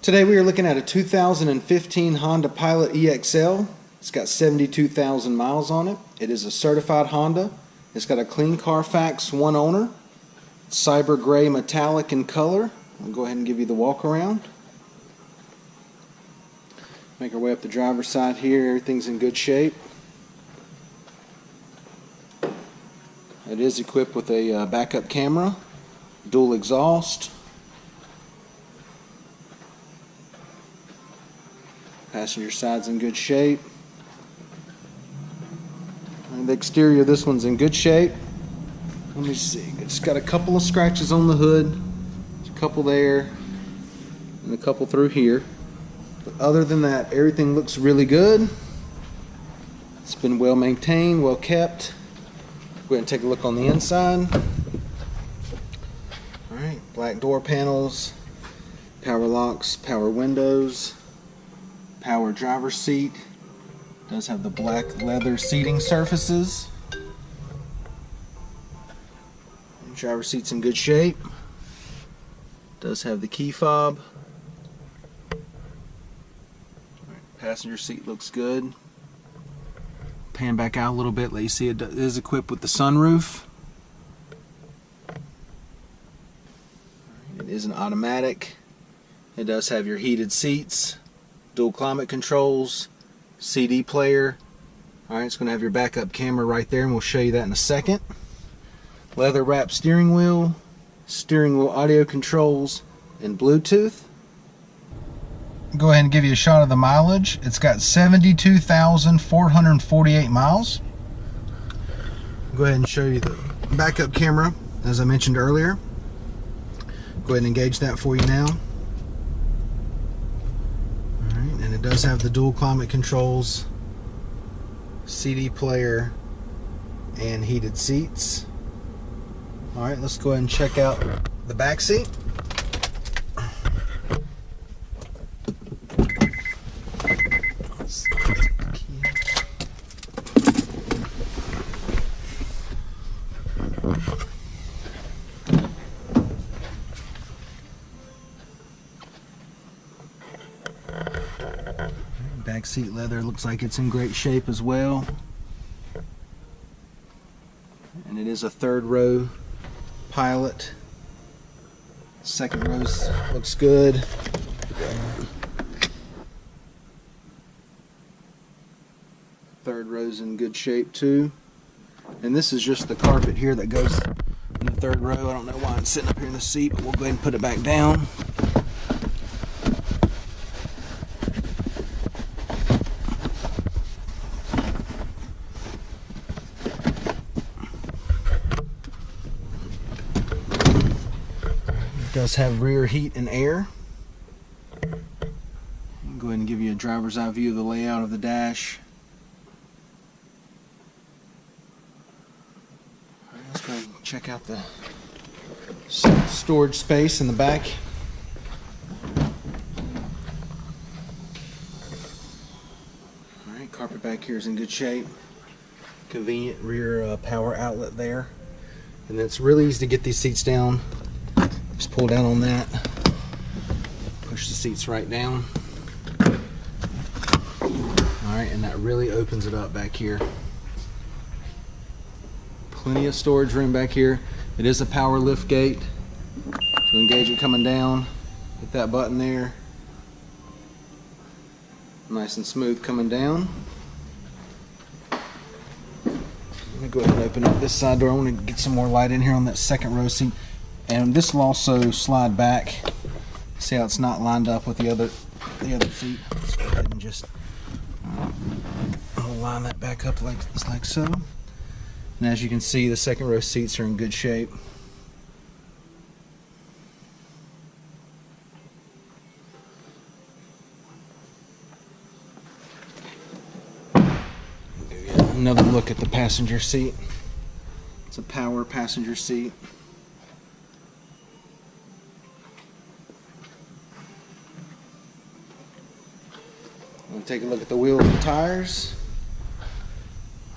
Today we are looking at a 2015 Honda Pilot EXL. It's got 72,000 miles on it. It is a certified Honda. It's got a clean Carfax, one owner. Cyber gray metallic in color. I'll go ahead and give you the walk around. Make our way up the driver's side here. Everything's in good shape. It is equipped with a backup camera, dual exhaust. Passenger side's in good shape. And the exterior of this one's in good shape. Let me see. It's got a couple of scratches on the hood. There's a couple there, and a couple through here. But other than that, everything looks really good. It's been well maintained, well kept. Go ahead and take a look on the inside. Alright, black door panels, power locks, power windows, power driver's seat. Does have the black leather seating surfaces. Driver's seat's in good shape. Does have the key fob. Passenger seat looks good. Pan back out a little bit, let you see it is equipped with the sunroof. It is an automatic. It does have your heated seats, dual climate controls, CD player. Alright, it's going to have your backup camera right there, and we'll show you that in a second. Leather wrapped steering wheel audio controls, and Bluetooth. Go ahead and give you a shot of the mileage. It's got 72,448 miles. Go ahead and show you the backup camera, as I mentioned earlier. Go ahead and engage that for you now. Alright, and it does have the dual climate controls, CD player, and heated seats. Alright, let's go ahead and check out the back seat. Back seat leather looks like it's in great shape as well. And it is a third row Pilot. Second row looks good. Third row's in good shape too. And this is just the carpet here that goes in the third row. I don't know why it's sitting up here in the seat, but we'll go ahead and put it back down. Does have rear heat and air. I'll go ahead and give you a driver's eye view of the layout of the dash. All right, let's go ahead and check out the storage space in the back. All right, carpet back here is in good shape. Convenient rear power outlet there. And it's really easy to get these seats down. Just pull down on that, push the seats right down. Alright, and that really opens it up back here. Plenty of storage room back here. It is a power lift gate. So engage it coming down, hit that button there. Nice and smooth coming down. I'm going to go ahead and open up this side door. I want to get some more light in here on that second row seat. And this will also slide back. See how it's not lined up with the other seat. Let's go ahead and just line that back up like so. And as you can see, the second row seats are in good shape. Give you another look at the passenger seat. It's a power passenger seat. We'll take a look at the wheels and tires.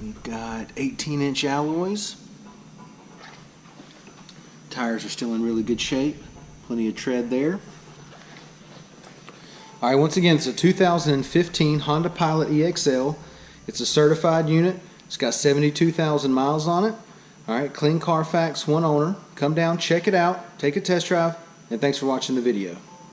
We've got 18-inch alloys. Tires are still in really good shape. Plenty of tread there. All right, once again, it's a 2015 Honda Pilot EXL. It's a certified unit. It's got 72,000 miles on it. All right, clean Carfax, one owner. Come down, check it out, take a test drive, and thanks for watching the video.